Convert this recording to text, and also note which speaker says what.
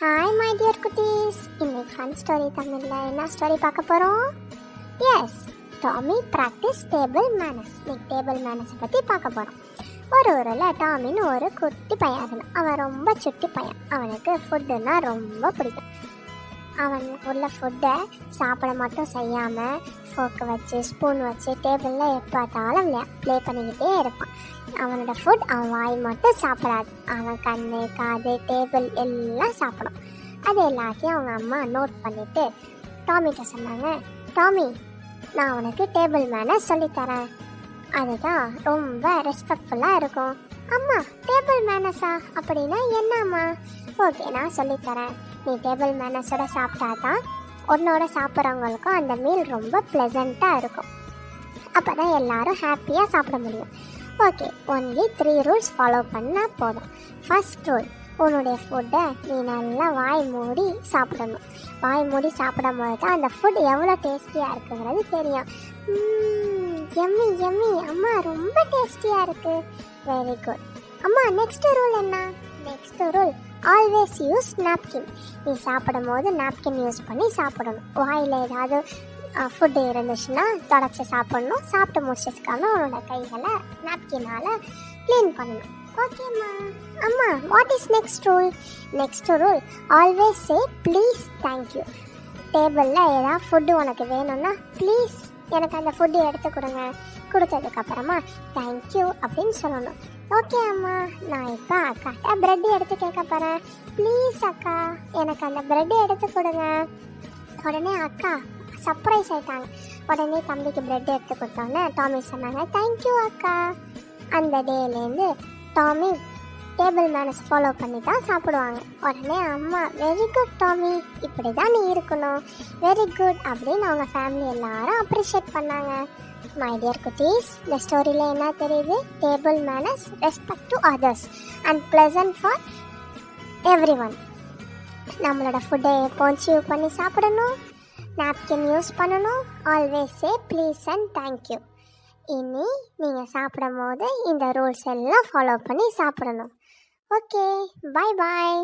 Speaker 1: Hi my dear குட்டீஸ், இன்னைக்கு fun story தமிழில் என்ன ஸ்டோரி பார்க்க போகிறோம்? Yes, Tommy practice table manners. இன்னைக்கு டேபிள் மேனர்ஸை பற்றி பார்க்க போகிறோம். ஒரு ஊரில் டாமின்னு ஒரு குட்டி பையன் இருந்தான். அவன் ரொம்ப சுட்டி பையன். அவனுக்கு ஃபுட்டுன்னா ரொம்ப பிடிக்கும். அவன் உள்ள ஃபுட்டை சாப்பிட மட்டும் செய்யாமல் ஃபோக்கு வச்சு ஸ்பூன் வச்சு டேபிளில் எப்போ பார்த்தாலும் ப்ளே பண்ணிக்கிட்டே இருப்பான். அவனோட ஃபுட் அவன் வாய் மட்டும் சாப்பிடாது. அவன் கண், காது, டேபிள் எல்லாம் சாப்பிடும். அது எல்லாத்தையும் அவங்க அம்மா நோட் பண்ணிவிட்டு டாமிகிட்ட சொன்னாங்க, டாமி, நான் உனக்கு டேபிள் மேனர்ஸ் சொல்லித்தரேன். அதுதான் ரொம்ப ரெஸ்பெக்ட்ஃபுல்லாக இருக்கும். அம்மா, டேபிள் மேனர்ஸா? அப்படின்னா என்னம்மா? ஓகே, நான் சொல்லித்தரேன். நீ டேபிள் மேனர்ஸோட சாப்பிட்டா தான் உன்னோட சாப்பிட்றவங்களுக்கும் அந்த மீல் ரொம்ப ப்ளசண்ட்டாக இருக்கும். அப்போ தான் எல்லாரும் ஹாப்பியாக சாப்பிட முடியும். ஓகே, ஒன்லி 3 ரூல்ஸ் ஃபாலோ பண்ணால் போதும். ஃபர்ஸ்ட் ரூல், உன்னுடைய ஃபுட்டை நீ நல்லா வாய் மூடி சாப்பிடணும். வாய் மூடி சாப்பிடும் போது தான் அந்த ஃபுட் எவ்வளோ டேஸ்டியாக இருக்குங்கிறது தெரியும். எம்மி எம்மி, அம்மா ரொம்ப டேஸ்டியாக இருக்குது. Very good. அம்மா, நெக்ஸ்ட் ரூல் என்ன? Next rule, always use napkin. நீ சாப்பிடும் போது நாப்கின் யூஸ் பண்ணி சாப்பிடணும். வாயில் ஏதாவது ஃபுட்டு இருந்துச்சுன்னா தொடச்சி சாப்பிடணும். சாப்பிட்டு முடிச்சதுக்காக உன்னோட கைகளை நாப்கினால் க்ளீன் பண்ணணும். ஓகேம்மா. அம்மா, what is next rule? Next rule, always say please, thank you. டேபிளில் ஏதாவது ஃபுட்டு உனக்கு வேணும்னா ப்ளீஸ் எனக்கு அந்த ஃபுட்டு எடுத்து கொடுங்க. கொடுத்ததுக்கப்புறமா தேங்க்யூ அப்படின்னு சொல்லணும். ஓகே அம்மா, நான் இப்போ அக்காட்ட ப்ரெட் எடுத்து கேட்க போகிறேன். ப்ளீஸ் அக்கா, எனக்கு அந்த ப்ரெட் எடுத்து கொடுங்க. உடனே அக்கா சர்ப்ரைஸ் ஆகிட்டாங்க. உடனே தம்பிக்கு ப்ரெட் எடுத்து கொடுத்தோன்னே டாமி சொன்னாங்க, தேங்க்யூ அக்கா. அந்த டேலேருந்து டாமி டேபிள் மேனர்ஸ் ஃபாலோ பண்ணி தான் சாப்பிடுவாங்க. உடனே அம்மா, வெரி குட் டாமி, இப்படி தான் நீ இருக்கணும், வெரி குட் அப்படின்னு அவங்க ஃபேமிலி எல்லாரும் அப்ரிஷியேட் பண்ணாங்க. மை டியர் குட்டீஸ், இந்த ஸ்டோரியில் என்ன தெரியுது? Table manners, respect to others and pleasant for every one. நம்மளோட ஃபுட்டை எப்போவும் சீவ் பண்ணி சாப்பிடணும், நாப்கின் யூஸ் பண்ணணும், always say please and thank you. இனி நீங்கள் சாப்பிடும் போது இந்த ரூல்ஸ் எல்லாம் ஃபாலோ பண்ணி சாப்பிடணும். ஓகே, பாய் பாய்.